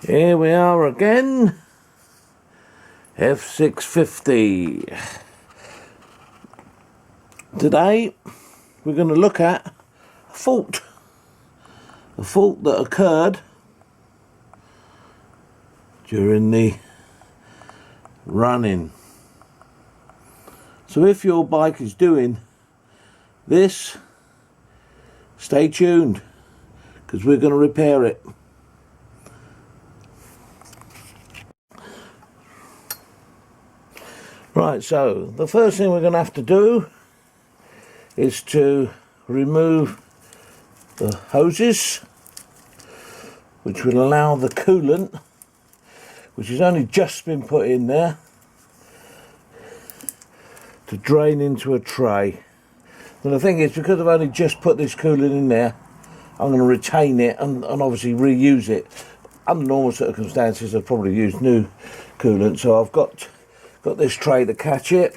Here we are again, F650. Today we're going to look at a fault that occurred during the running. So if your bike is doing this, stay tuned because we're going to repair it. Right, so the first thing we're going to have to do is to remove the hoses, which will allow the coolant, which has only just been put in there, to drain into a tray. And the thing is, because I've only just put this coolant in there, I'm going to retain it and obviously reuse it. Under normal circumstances, I've probably used new coolant, so I've got this tray to catch it.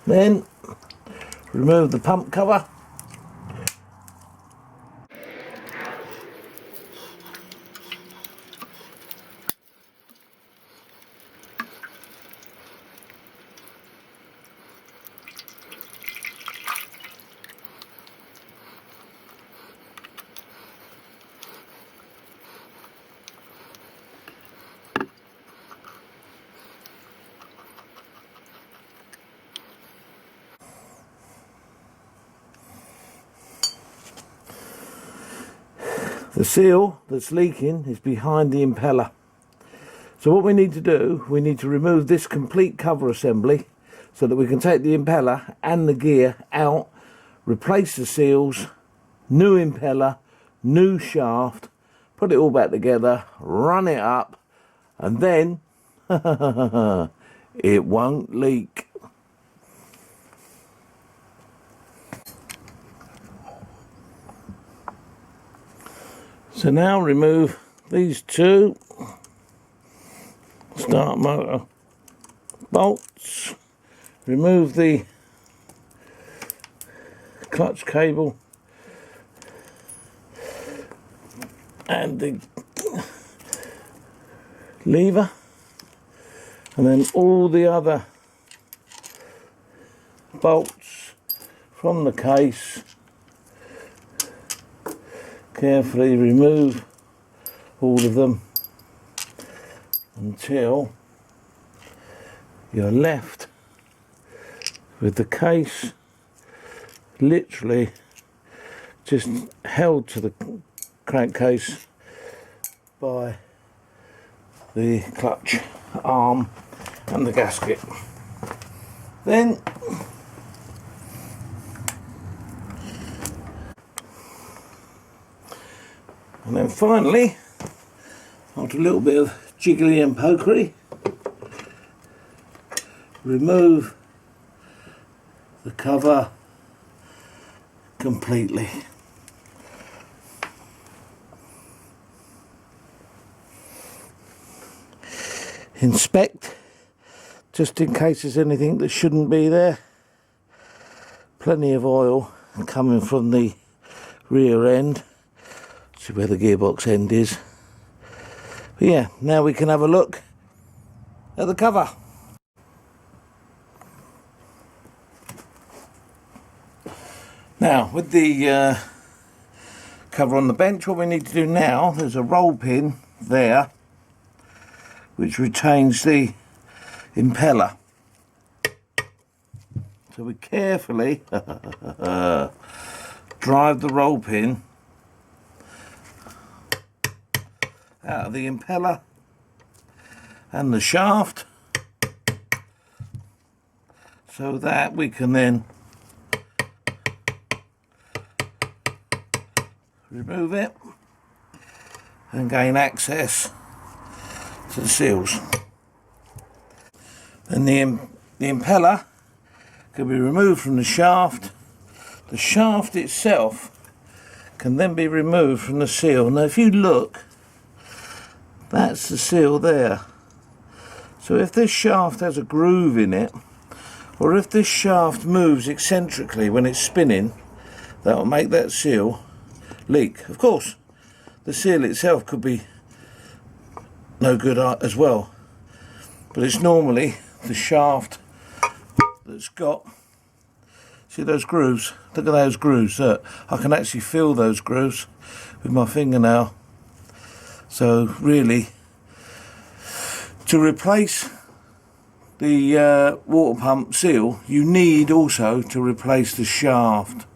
Then remove the pump cover. The seal that's leaking is behind the impeller. So what we need to do, we need to remove this complete cover assembly so that we can take the impeller and the gear out, replace the seals, new impeller, new shaft, put it all back together, run it up, and then it won't leak. So now remove these two start motor bolts, remove the clutch cable and the lever, and then all the other bolts from the case. Carefully remove all of them until you're left with the case literally just held to the crankcase by the clutch arm and the gasket. Then and then finally, after a little bit of jiggly and pokery, remove the cover completely. inspect, just in case there's anything that shouldn't be there. Plenty of oil coming from the rear end. See where the gearbox end is. But yeah, now we can have a look at the cover. Now, with the cover on the bench, what we need to do now, there's a roll pin there which retains the impeller. So we carefully drive the roll pin out of the impeller and the shaft, so that we can then remove it and gain access to the seals. And the impeller can be removed from the shaft. The shaft itself can then be removed from the seal. Now if you look, that's the seal there. So if this shaft has a groove in it, or if this shaft moves eccentrically when it's spinning, that will make that seal leak. Of course, the seal itself could be no good as well, but it's normally the shaft that's got, see those grooves? Look at those grooves. I can actually feel those grooves with my fingernail. So really, to replace the water pump seal, you need also to replace the shaft.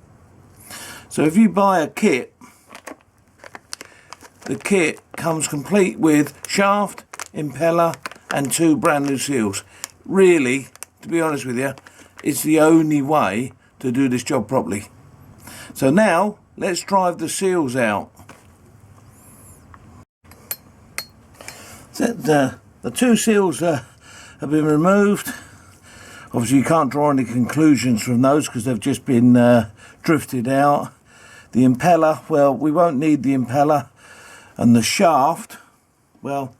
So if you buy a kit, the kit comes complete with shaft, impeller and 2 brand new seals. Really, to be honest with you, it's the only way to do this job properly. So now let's drive the seals out. So the 2 seals have been removed. Obviously you can't draw any conclusions from those because they've just been drifted out. The impeller, well, we won't need the impeller. And the shaft, well,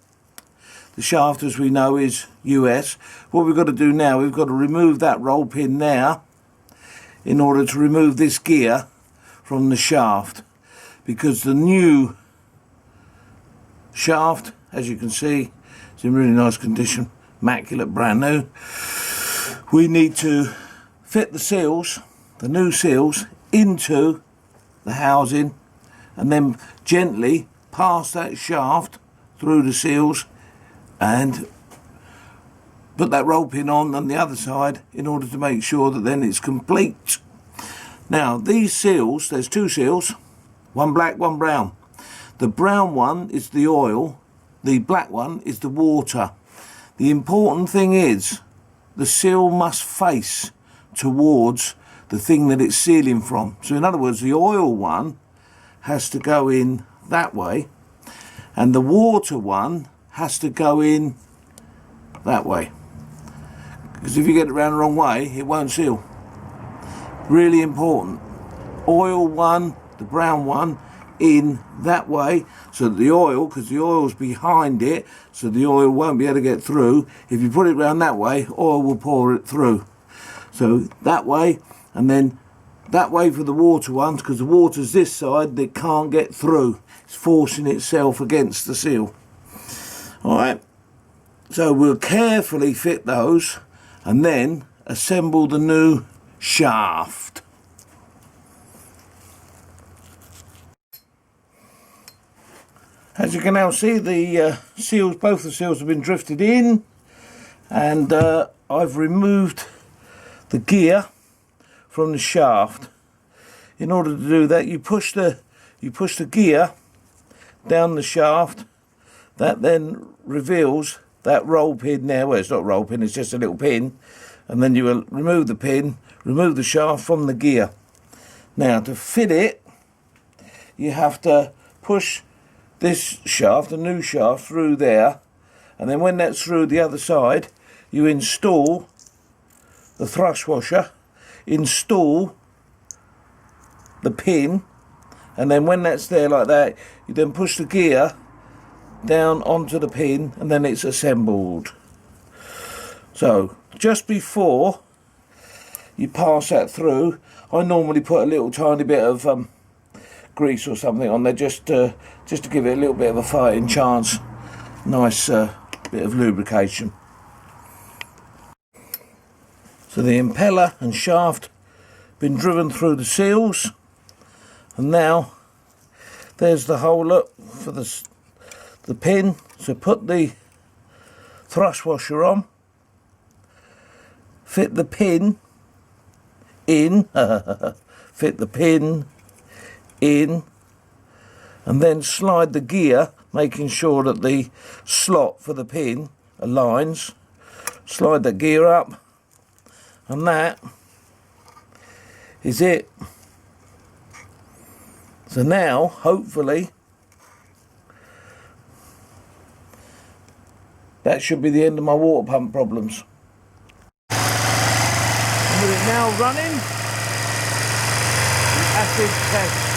the shaft, as we know, is US. What we've got to do now, we've got to remove that roll pin there in order to remove this gear from the shaft, because the new shaft, as you can see, is in really nice condition, immaculate, brand new. We need to fit the seals, the new seals, into the housing and then gently pass that shaft through the seals and put that roll pin on the other side in order to make sure that then it's complete. Now these seals, there's 2 seals, one black, one brown. The brown one is the oil, the black one is the water. The important thing is the seal must face towards the thing that it's sealing from. So in other words, the oil one has to go in that way and the water one has to go in that way, because if you get it around the wrong way it won't seal. Really important. Oil one, the brown one, in that way, so that the oil, because the oil's behind it, so the oil won't be able to get through. If you put it around that way, oil will pour it through. So that way, and then that way for the water ones, because the water's this side, that can't get through. It's forcing itself against the seal. Alright, so we'll carefully fit those and then assemble the new shaft. As you can now see, the seals, both the seals have been drifted in, and I've removed the gear from the shaft. In order to do that, you push the gear down the shaft. That then reveals that roll pin there. Well, it's not a roll pin, it's just a little pin. And then you will remove the pin, remove the shaft from the gear. Now to fit it, you have to push this shaft, the new shaft, through there, and then when that's through the other side, you install the thrust washer, install the pin, and then when that's there like that, you then push the gear down onto the pin, and then it's assembled. So just before you pass that through, I normally put a little tiny bit of grease or something on there, just to give it a little bit of a fighting chance. Nice bit of lubrication. So the impeller and shaft been driven through the seals, and now there's the hole up for the pin. So put the thrust washer on, fit the pin in, fit the pin in, and then slide the gear, making sure that the slot for the pin aligns. Slide the gear up, and that is it. So now, hopefully, that should be the end of my water pump problems. And with it now running, the acid test.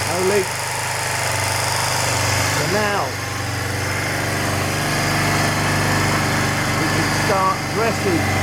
No leak. So now we can start dressing.